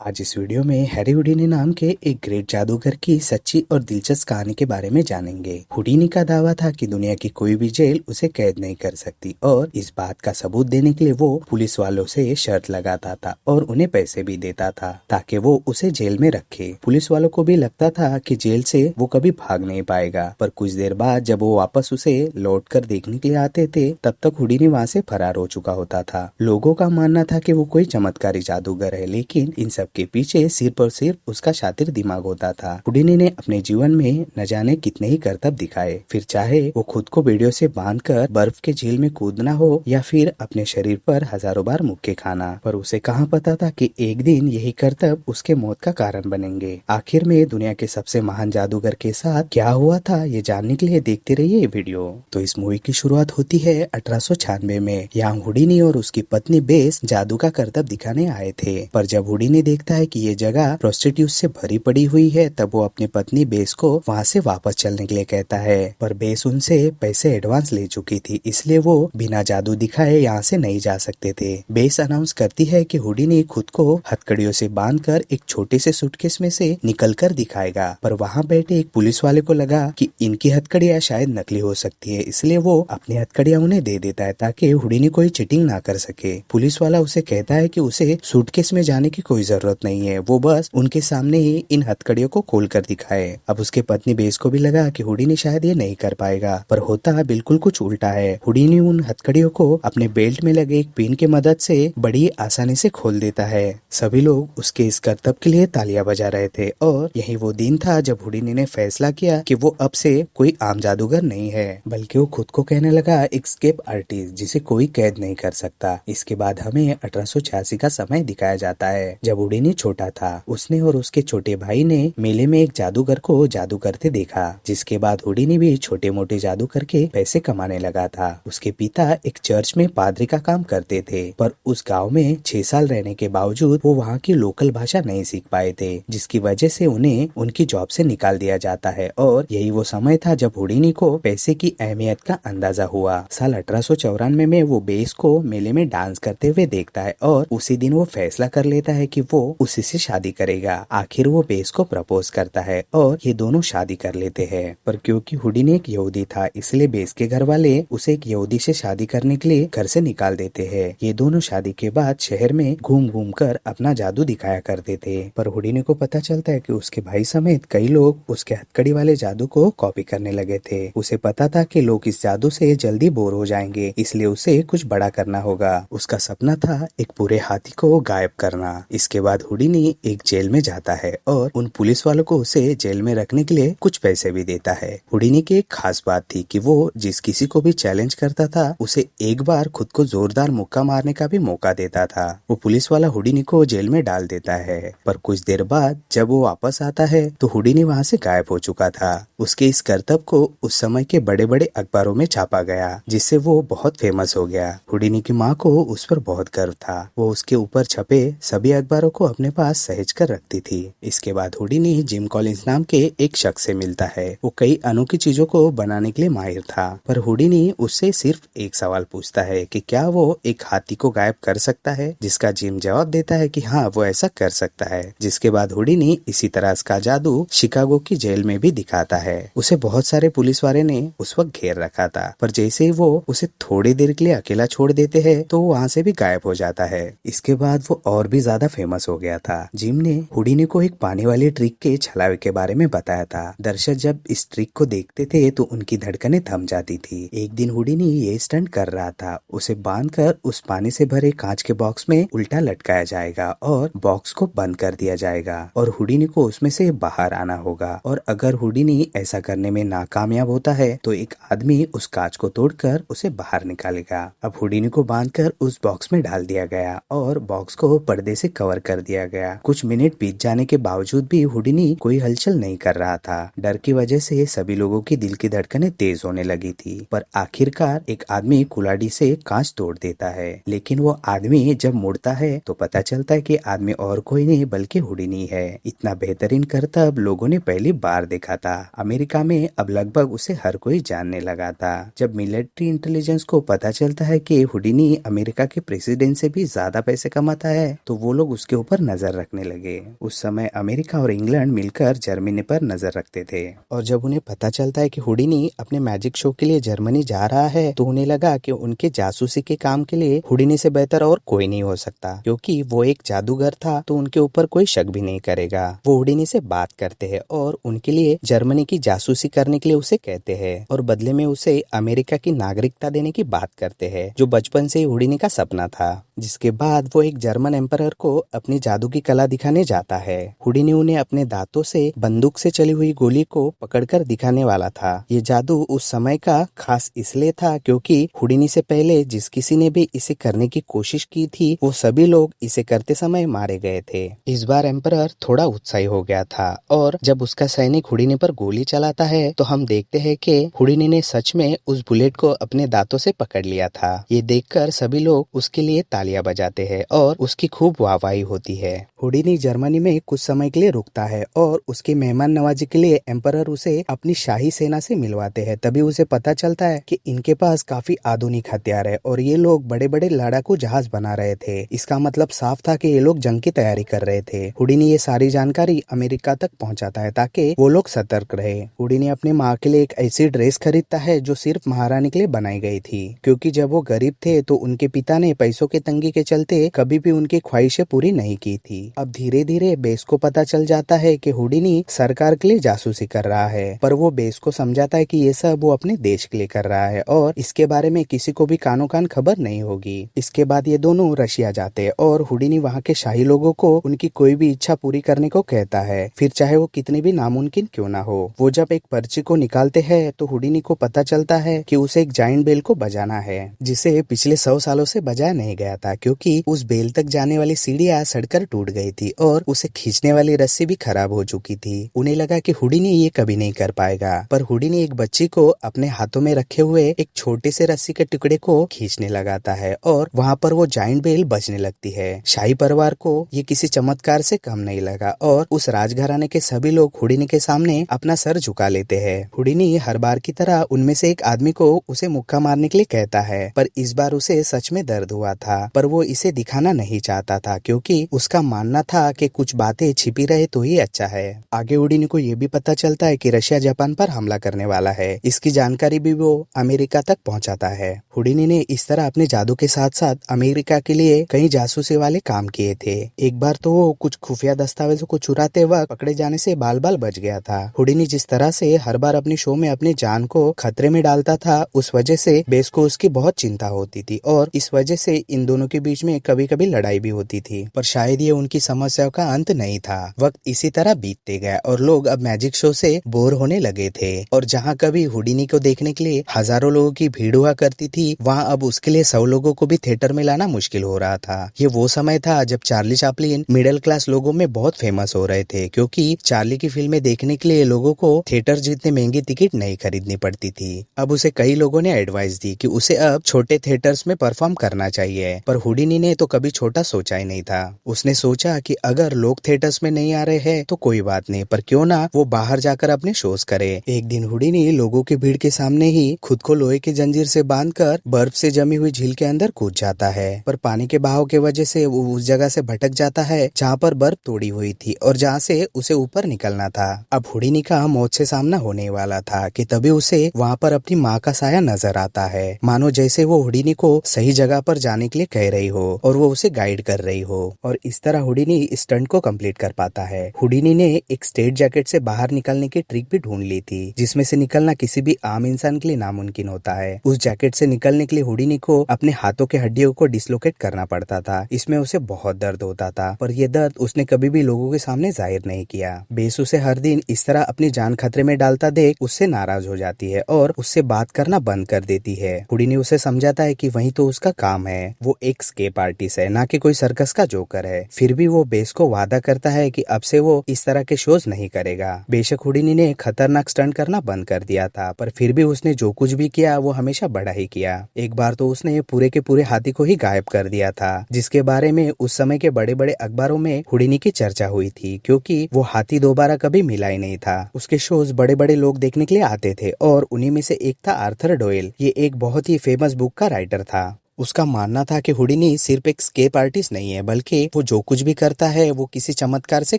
आज इस वीडियो में हैरी हुडिनी नाम के एक ग्रेट जादूगर की सच्ची और दिलचस्प कहानी के बारे में जानेंगे। हुडिनी का दावा था कि दुनिया की कोई भी जेल उसे कैद नहीं कर सकती और इस बात का सबूत देने के लिए वो पुलिस वालों से शर्त लगाता था और उन्हें पैसे भी देता था ताकि वो उसे जेल में रखे। पुलिस वालों को भी लगता था कि जेल से वो कभी भाग नहीं पाएगा, पर कुछ देर बाद जब वो वापस उसे लौट कर देखने के लिए आते थे तब तक हुडिनी वहाँ से फरार हो चुका होता था। लोगों का मानना था कि वो कोई चमत्कारी जादूगर है, लेकिन इन सब के पीछे सिर्फ और सिर्फ उसका शातिर दिमाग होता था। हुडिनी ने अपने जीवन में न जाने कितने ही करतब दिखाए, फिर चाहे वो खुद को बेड़ियों से बांधकर बर्फ के झील में कूदना हो या फिर अपने शरीर पर हजारों बार मुक्के खाना, पर उसे कहाँ पता था कि एक दिन यही करतब उसके मौत का कारण बनेंगे। आखिर में दुनिया के सबसे महान जादूगर के साथ क्या हुआ था, ये जानने के लिए देखते रहिए ये वीडियो। तो इस मूवी की शुरुआत होती है 1896 में। यहाँ हुडिनी और उसकी पत्नी बेस जादू का करतब दिखाने आए थे, पर जब हुडिनी देखता है कि ये जगह प्रोस्टिट्यूट से भरी पड़ी हुई है तब वो अपनी पत्नी बेस को वहाँ से वापस चलने के लिए कहता है, पर बेस उनसे पैसे एडवांस ले चुकी थी, इसलिए वो बिना जादू दिखाए यहाँ से नहीं जा सकते थे। बेस अनाउंस करती है कि हुडिनी खुद को हथकड़ियों से बांधकर एक छोटे से सूटकेस में से निकल कर दिखाएगा, पर वहाँ बैठे एक पुलिस वाले को लगा कि इनकी हथकड़ियाँ शायद नकली हो सकती है, इसलिए वो अपनी हथकड़ियाँ उन्हें दे देता है ताकि हुडिनी कोई चीटिंग ना कर सके। पुलिस वाला उसे कहता है कि उसे सूटकेस में जाने की कोई जरूरत नहीं है, वो बस उनके सामने ही इन हथकड़ियों को खोल कर दिखाए। अब उसके पत्नी बेस को भी लगा कि हुडिनी शायद ये नहीं कर पाएगा, पर होता बिल्कुल कुछ उल्टा है। हुडिनी उन हथकड़ियों को अपने बेल्ट में लगे एक पिन की मदद से बड़ी आसानी से खोल देता है। सभी लोग उसके इस करतब के लिए तालियां बजा रहे थे और यही वो दिन था जब हुडिनी ने फैसला किया कि वो अब से कोई आम जादूगर नहीं है, बल्कि वो खुद को कहने लगा एस्केप आर्टिस्ट, जिसे कोई कैद नहीं कर सकता। इसके बाद हमें 1886 का समय दिखाया जाता है जब हुडिनी छोटा था। उसने और उसके छोटे भाई ने मेले में एक जादूगर को जादू करते देखा, जिसके बाद हुडिनी भी छोटे मोटे जादू करके पैसे कमाने लगा था। उसके पिता एक चर्च में पादरी का काम करते थे, पर उस गांव में 6 साल रहने के बावजूद वो वहाँ की लोकल भाषा नहीं सीख पाए थे, जिसकी वजह से उन्हें उनकी जॉब से निकाल दिया जाता है। और यही वो समय था जब हुडिनी को पैसे की अहमियत का अंदाजा हुआ। साल 1894 में वो बेस को मेले में डांस करते हुए देखता है और उसी दिन वो फैसला कर लेता है कि वो उसी से शादी करेगा। आखिर वो बेस को प्रपोज करता है और ये दोनों शादी कर लेते हैं, पर क्योंकि हुडिनी एक यहूदी था इसलिए बेस के घर वाले उसे एक यहूदी से शादी करने के लिए घर से निकाल देते हैं। ये दोनों शादी के बाद शहर में घूम घूम कर अपना जादू दिखाया करते थे, पर हुडिनी को पता चलता है कि उसके भाई समेत कई लोग उसके हथकड़ी वाले जादू को कॉपी करने लगे थे। उसे पता था कि लोग इस जादू से जल्दी बोर हो जाएंगे, इसलिए उसे कुछ बड़ा करना होगा। उसका सपना था एक पूरे हाथी को गायब करना। इसके बाद हुडिनी एक जेल में जाता है और उन पुलिस वालों को उसे जेल में रखने के लिए कुछ पैसे भी देता है। हुडिनी की एक खास बात थी कि वो जिस किसी को भी चैलेंज करता था उसे एक बार खुद को जोरदार मुक्का मारने का भी मौका देता था। वो पुलिस वाला हुडिनी को जेल में डाल देता है, पर कुछ देर बाद जब वो वापस आता है तो हुडिनी वहाँ से गायब हो चुका था। उसके इस करतब को उस समय के बड़े बड़े अखबारों में छापा गया, जिससे वो बहुत फेमस हो गया। हुडिनी की माँ को उस पर बहुत गर्व था। वो उसके ऊपर छपे सभी अखबारों को अपने पास सहेज कर रखती थी। इसके बाद हुडिनी जिम कॉलिंस नाम के एक शख्स से मिलता है। वो कई अनोखी चीजों को बनाने के लिए माहिर था, पर हुडिनी उससे सिर्फ एक सवाल पूछता है कि क्या वो एक हाथी को गायब कर सकता है, जिसका जिम जवाब देता है कि हाँ वो ऐसा कर सकता है। जिसके बाद हुडिनी इसी तरह का जादू शिकागो की जेल में भी दिखाता है। उसे बहुत सारे पुलिस वाले ने उस वक्त घेर रखा था, पर जैसे ही वो उसे थोड़ी देर के लिए अकेला छोड़ देते हैं तो वो वहाँ से भी गायब हो जाता है। इसके बाद वो और भी ज्यादा फेमस हो गया था। जिम ने हुडिनी को एक पानी वाली ट्रिक के छलावे के बारे में बताया था। दर्शक जब इस ट्रिक को देखते थे तो उनकी धड़कनें थम जाती थी। एक दिन हुडिनी ये स्टंट कर रहा था। उसे बांधकर उस पानी से भरे कांच के बॉक्स में उल्टा लटकाया जाएगा और बॉक्स को बंद कर दिया जाएगा और हुडिनी को उसमें से बाहर आना होगा। और अगर हुडिनी ऐसा करने में नाकामयाब होता है तो एक आदमी उस कांच को तोड़कर उसे बाहर निकालेगा। अब हुडिनी को बांधकर उस बॉक्स में डाल दिया गया और बॉक्स को पर्दे से कवर कर दिया गया। कुछ मिनट बीत जाने के बावजूद भी हुडिनी कोई हलचल नहीं कर रहा था। डर की वजह से सभी लोगों की दिल की धड़कनें तेज होने लगी थी, पर आखिरकार एक आदमी कुल्हाड़ी से कांच तोड़ देता है। लेकिन वो आदमी जब मुड़ता है तो पता चलता है कि आदमी और कोई नहीं बल्कि हुडिनी है। इतना बेहतरीन करतब लोगों ने पहली बार देखा था। अमेरिका में अब लगभग उसे हर कोई जानने लगा था। जब मिलिट्री इंटेलिजेंस को पता चलता है कि हुडिनी अमेरिका के प्रेसिडेंट से भी ज्यादा पैसे कमाता है तो वो लोग उसके ऊपर पर नजर रखने लगे। उस समय अमेरिका और इंग्लैंड मिलकर जर्मनी पर नजर रखते थे और जब उन्हें पता चलता है कि हुडिनी अपने मैजिक शो के लिए जर्मनी जा रहा है तो उन्हें लगा कि उनके जासूसी के काम के लिए हुडिनी से बेहतर और कोई नहीं हो सकता, क्योंकि वो एक जादूगर था तो उनके ऊपर कोई शक भी नहीं करेगा। वो हुडिनी से बात करते हैं और उनके लिए जर्मनी की जासूसी करने के लिए उसे कहते हैं और बदले में उसे अमेरिका की नागरिकता देने की बात करते हैं, जो बचपन से ही हुडिनी का सपना था। जिसके बाद वो एक जर्मन एम्परर को अपनी जादू की कला दिखाने जाता है। हुडिनी उन्हें अपने दांतों से बंदूक से चली हुई गोली को पकड़कर दिखाने वाला था। ये जादू उस समय का खास इसलिए था क्योंकि हुडिनी से पहले जिस किसी ने भी इसे करने की कोशिश की थी वो सभी लोग इसे करते समय मारे गए थे। इस बार एम्परर थोड़ा उत्साही हो गया था और जब उसका सैनिक हुडिनी पर गोली चलाता है तो हम देखते हैं कि हुडिनी ने सच में उस बुलेट को अपने दांतों से पकड़ लिया था। ये देखकर सभी लोग उसके लिए तालियां बजाते हैं और उसकी खूब वाहवाही होती है। हुडिनी जर्मनी में कुछ समय के लिए रुकता है और उसकी मेहमान नवाजी के लिए एम्परर उसे अपनी शाही सेना से मिलवाते हैं। तभी उसे पता चलता है कि इनके पास काफी आधुनिक हथियार है और ये लोग बड़े बड़े लड़ाकू जहाज बना रहे थे। इसका मतलब साफ था कि ये लोग जंग की तैयारी कर रहे थे। हुडिनी ये सारी जानकारी अमेरिका तक पहुंचाता है ताकि वो लोग सतर्क रहे। हुडिनी अपनी माँ के लिए एक ऐसी ड्रेस खरीदता है जो सिर्फ महारानी के लिए बनाई गई थी, क्योंकि जब वो गरीब थे तो उनके पिता ने पैसों के तंगी के चलते कभी भी उनकी ख्वाहिशें पूरी नहीं की थी। अब धीरे धीरे बेस को पता चल जाता है कि हुडिनी सरकार के लिए जासूसी कर रहा है, पर वो बेस को समझाता है कि ये सब वो अपने देश के लिए कर रहा है और इसके बारे में किसी को भी कानो कान खबर नहीं होगी। इसके बाद ये दोनों रशिया जाते हैं और हुडिनी वहाँ के शाही लोगों को उनकी कोई भी इच्छा पूरी करने को कहता है, फिर चाहे वो कितनी भी नामुमकिन क्यों ना हो। वो जब एक पर्ची को निकालते हैं तो हुडिनी को पता चलता है कि उसे एक जाइंट बेल को बजाना है, जिसे पिछले 100 सालों से बजाया नहीं गया था, क्योंकि उस बेल तक जाने वाली सीढ़ियां सड़कर टूट गई थी और उसे खींचने वाली रस्सी भी खराब हो चुकी थी। उन्हें लगा कि हुडिनी ये कभी नहीं कर पाएगा, पर हुडिनी एक बच्ची को अपने हाथों में रखे हुए एक छोटे से रस्सी के टुकड़े को खींचने लगाता है और वहाँ पर वो जाइंट बेल बजने लगती है। शाही परिवार को ये किसी चमत्कार से कम नहीं लगा और उस राजघराने के सभी लोग हुडिनी के सामने अपना सर झुका लेते हैं। हुडिनी हर बार की तरह उनमें से एक आदमी को उसे मुक्का मारने के लिए कहता है, पर इस बार उसे सच में दर्द हुआ था, पर वो इसे दिखाना नहीं चाहता था क्योंकि उसका मानना था कि कुछ बातें छिपी रहे तो ही अच्छा है। आगे हुडिनी को ये भी पता चलता है कि रशिया जापान पर हमला करने वाला है। इसकी जानकारी भी वो अमेरिका तक पहुंचाता है। हुडिनी ने इस तरह अपने जादू के साथ साथ अमेरिका के लिए कई जासूसी वाले काम किए थे। एक बार तो वो कुछ खुफिया दस्तावेजों को चुराते वक्त पकड़े जाने से बाल बाल बच गया था। हुडिनी जिस तरह से हर बार अपने शो में अपनी जान को खतरे में डालता था, उस वजह से बेस को उसकी बहुत चिंता होती थी और इस वजह से इन दोनों के बीच में कभी कभी लड़ाई भी होती थी। पर शायद ये उनकी समस्याओं का अंत नहीं था। वक्त इसी तरह बीतते गया और लोग अब मैजिक शो से बोर होने लगे थे और जहाँ कभी हुडिनी को देखने के लिए हजारों लोगों की भीड़ हुआ करती थी, वहाँ अब उसके लिए 100 लोगों को भी थिएटर में लाना मुश्किल हो रहा था। ये वो समय था जब चार्ली चैपलिन मिडिल क्लास लोगों में बहुत फेमस हो रहे थे, क्योंकि चार्ली की फिल्में देखने के लिए लोगों को थिएटर जितने महंगी टिकट नहीं खरीदनी पड़ती थी। अब उसे कई लोगों ने एडवाइस दी कि उसे अब छोटे थिएटर्स में परफॉर्म करना चाहिए, पर हुडिनी ने तो कभी छोटा सोचा ही नहीं था। उसने सोचा कि अगर लोग थिएटर्स में नहीं आ रहे हैं तो कोई बात नहीं, पर क्यों ना वो बाहर जाकर अपने शोज करे। एक दिन हुडिनी लोगों की भीड़ के सामने ही खुद को लोहे की जंजीर से बांधकर बर्फ से जमी हुई झील के अंदर कूद जाता है, पर पानी के बहाव के वजह से वो उस जगह से भटक जाता है जहाँ पर बर्फ तोड़ी हुई थी और जहाँ से उसे ऊपर निकलना था। अब हुडिनी का मौत से सामना होने वाला था कि तभी उसे वहाँ पर अपनी माँ का साया नजर आता है, मानो जैसे वो हुडिनी को सही जगह पर जाने के लिए कह रही हो और वो उसे गाइड कर रही हो। और इस तरह हुडिनी स्टंट को कंप्लीट कर पाता है। हुडिनी ने एक स्ट्रेट जैकेट से बाहर निकलने की ट्रिक भी ढूंढ ली थी, जिसमें से निकलना किसी भी आम इंसान के लिए नामुमकिन होता है। उस जैकेट से निकलने के लिए हुडिनी को अपने हाथों के हड्डियों को डिसलोकेट करना पड़ता था। इसमें उसे बहुत दर्द होता था, पर यह दर्द उसने कभी भी लोगों के सामने जाहिर नहीं किया। बेस उसे हर दिन इस तरह अपनी जान खतरे में डालता देख उससे नाराज हो जाती है और उससे बात करना बंद कर देती है। हुडिनी उसे समझाता है कि वही तो उसका काम है, वो एक स्केप आर्टिस्ट है, ना कि कोई सर्कस का जोकर है। फिर भी वो बेस को वादा करता है कि अब से वो इस तरह के शोज नहीं करेगा। बेशक हुडिनी ने खतरनाक स्टंट करना बंद कर दिया था, पर फिर भी उसने जो कुछ भी किया वो हमेशा बड़ा ही किया। एक बार तो उसने पूरे के पूरे हाथी को ही गायब कर दिया था, जिसके बारे में उस समय के बड़े बड़े अखबारों में हुडिनी की चर्चा हुई थी, क्योंकि वो हाथी दोबारा कभी मिला ही नहीं था। उसके शोज बड़े बड़े लोग देखने के लिए आते थे और उन्हीं में से एक था आर्थर डोयल। ये एक बहुत ही फेमस बुक का राइटर था। उसका मानना था कि हुडिनी सिर्फ एक स्केप आर्टिस्ट नहीं है, बल्कि वो जो कुछ भी करता है वो किसी चमत्कार से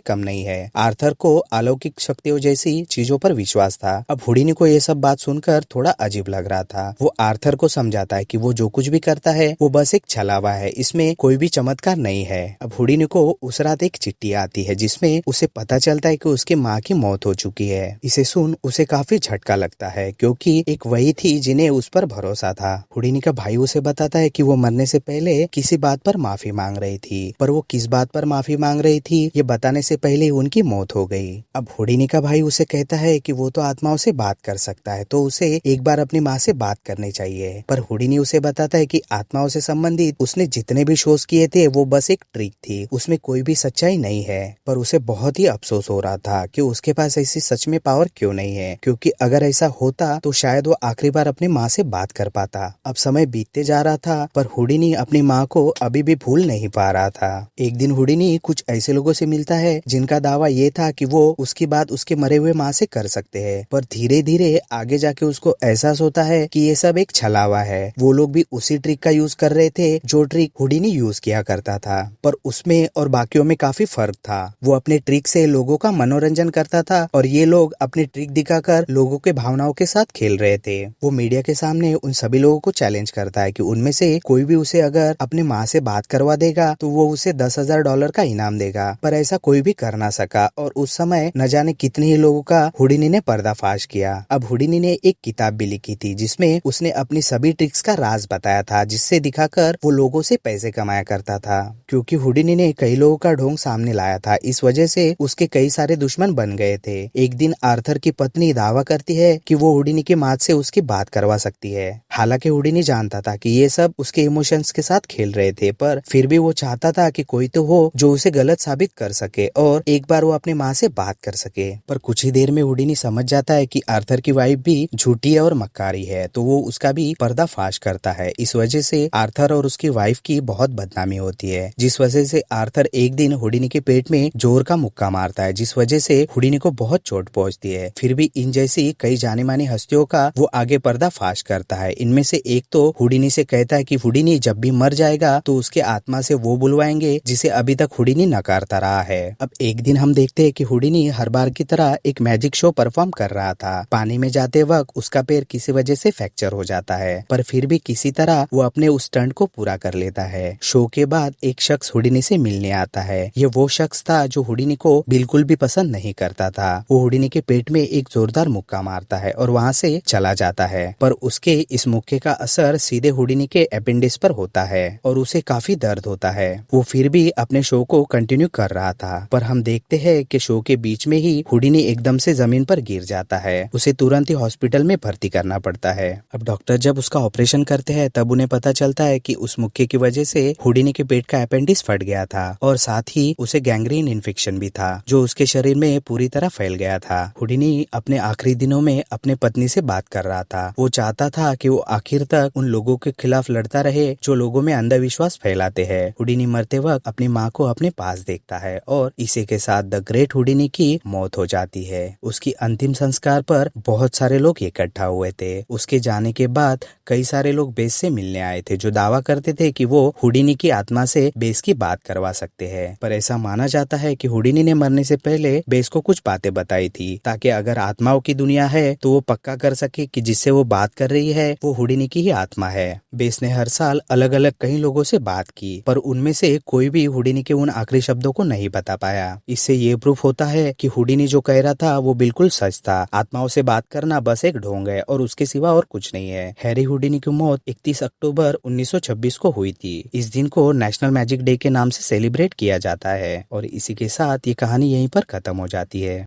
कम नहीं है। आर्थर को अलौकिक शक्तियों जैसी चीजों पर विश्वास था। अब हुडिनी को ये सब बात सुनकर थोड़ा अजीब लग रहा था। वो आर्थर को समझाता है कि वो जो कुछ भी करता है वो बस एक छलावा है, इसमें कोई भी चमत्कार नहीं है। अब हुडिनी को उस रात एक चिट्ठी आती है जिसमें उसे पता चलता है कि उसकी माँ की मौत हो चुकी है। इसे सुन उसे काफी झटका लगता है, क्योंकि एक वही थी जिन्हें उस पर भरोसा था। हुडिनी का भाई उसे बताता है कि वो मरने से पहले किसी बात पर माफी मांग रही थी, पर वो किस बात पर माफी मांग रही थी ये बताने से पहले उनकी मौत हो गई। अब हुडिनी का भाई उसे कहता है कि वो तो आत्माओं से बात कर सकता है, तो उसे एक बार अपनी माँ से बात करनी चाहिए। पर हुडिनी उसे बताता है कि आत्माओं से संबंधित उसने जितने भी शोज किए थे वो बस एक ट्रिक थी, उसमें कोई भी सच्चाई नहीं है। पर उसे बहुत ही अफसोस हो रहा था कि उसके पास ऐसी सच में पावर क्यों नहीं है, क्योंकि अगर ऐसा होता तो शायद वो आखिरी बार अपनी माँ से बात कर पाता। अब समय बीतते जा रहा था, पर हुडिनी अपनी माँ को अभी भी भूल नहीं पा रहा था। एक दिन हुडिनी कुछ ऐसे लोगों से मिलता है जिनका दावा ये था कि वो उसकी बात उसके मरे हुए माँ से कर सकते हैं, पर धीरे धीरे आगे जाके उसको एहसास होता है कि ये सब एक छलावा है। वो लोग भी उसी ट्रिक का यूज कर रहे थे जो ट्रिक हुडिनी यूज किया करता था, पर उसमें और बाकियों में काफी फर्क था। वो अपने ट्रिक से लोगों का मनोरंजन करता था और ये लोग अपनी ट्रिक दिखाकर लोगों के भावनाओं के साथ खेल रहे थे। वो मीडिया के सामने उन सभी लोगों को चैलेंज करता है कि उनमें से कोई भी उसे अगर अपने माँ से बात करवा देगा तो वो उसे $10,000 का इनाम देगा, पर ऐसा कोई भी कर ना सका और उस समय न जाने कितने ही लोगों का हुडिनी ने पर्दाफाश किया। अब हुडिनी ने एक किताब भी लिखी थी जिसमें उसने अपनी सभी ट्रिक्स का राज बताया था, जिससे दिखाकर वो लोगों से पैसे कमाया करता था। क्योंकि हुडिनी ने कई लोगों का ढोंग सामने लाया था, इस वजह से उसके कई सारे दुश्मन बन गए थे। एक दिन आर्थर की पत्नी दावा करती है कि वो हुडिनी की माँ से उसकी बात करवा सकती है। हालांकि हुडिनी जानता था कि ये सब उसके इमोशंस के साथ खेल रहे थे, पर फिर भी वो चाहता था कि कोई तो हो जो उसे गलत साबित कर सके और एक बार वो अपनी माँ से बात कर सके। पर कुछ ही देर में हुडिनी समझ जाता है कि आर्थर की वाइफ भी झूठी है और मक्कारी है, तो वो उसका भी पर्दाफाश करता है। इस वजह से आर्थर और उसकी वाइफ की बहुत बदनामी होती है, जिस वजह से आर्थर एक दिन हुडिनी के पेट में जोर का मुक्का मारता है, जिस वजह से हुडिनी को बहुत चोट पहुंचती है। फिर भी इन जैसी कई जानी मानी हस्तियों का वो आगे पर्दाफाश करता है। इनमें से एक तो हुडिनी से कहता है कि हुडिनी जब भी मर जाएगा तो उसके आत्मा से वो बुलवाएंगे जिसे अभी तक हुडिनी नकारता रहा है। अब एक दिन हम देखते हैं कि हुडिनी हर बार की तरह एक मैजिक शो परफॉर्म कर रहा था। पानी में जाते वक्त उसका पैर किसी वजह से फ्रैक्चर हो जाता है, पर फिर भी किसी तरह वो अपने उस स्टंट को पूरा कर लेता है। शो के बाद एक शख्स हुडिनी से मिलने आता है। ये वो शख्स था जो हुडिनी को बिल्कुल भी पसंद नहीं करता था। वो हुडिनी के पेट में एक जोरदार मुक्का मारता है और वहाँ से चला जाता है, पर उसके इस मुक्के का असर सीधे हुडिनी के अपेंडिक्स पर होता है और उसे काफी दर्द होता है। वो फिर भी अपने शो को कंटिन्यू कर रहा था, पर हम देखते हैं कि शो के बीच में ही हुडिनी एकदम से जमीन पर गिर जाता है। उसे तुरंत ही हॉस्पिटल में भर्ती करना पड़ता है। अब डॉक्टर जब उसका ऑपरेशन करते हैं तब उन्हें पता चलता है कि उस मुक्के की वजह से हुडिनी के पेट का अपेंडिक्स फट गया था और साथ ही उसे गैंग्रीन इन्फेक्शन भी था जो उसके शरीर में पूरी तरह फैल गया था। हुडिनी अपने आखिरी दिनों में अपने पत्नी से बात कर रहा था। वो चाहता था कि वो आखिर तक उन लोगों के खिलाफ लड़ता रहे जो लोगों में अंधविश्वास फैलाते हैं। हुडिनी मरते वक्त अपनी माँ को अपने पास देखता है और इसी के साथ द ग्रेट हुडिनी की मौत हो जाती है। उसकी अंतिम संस्कार पर बहुत सारे लोग इकट्ठा हुए थे। उसके जाने के बाद कई सारे लोग बेस से मिलने आए थे जो दावा करते थे कि वो हुडिनी की आत्मा से बेस की बात करवा सकते हैं। पर ऐसा माना जाता है कि हुडिनी ने मरने से पहले बेस को कुछ बातें बताई थी, ताकि अगर आत्माओं की दुनिया है तो वो पक्का कर सके कि जिससे वो बात कर रही है वो हुडिनी की ही आत्मा है। बेस ने हर साल अलग अलग कई लोगों से बात की, पर उनमें से कोई भी हुडिनी के उन आखिरी शब्दों को नहीं बता पाया। इससे ये प्रूफ होता है कि हुडिनी जो कह रहा था वो बिल्कुल सच था। आत्माओं से बात करना बस एक ढोंग है और उसके सिवा और कुछ नहीं है। हैरी हुडिनी की मौत 31 अक्टूबर 1926 को हुई थी। इस दिन को नेशनल मैजिक डे के नाम से सेलिब्रेट किया जाता है और इसी के साथ ये कहानी यहीं पर खत्म हो जाती है।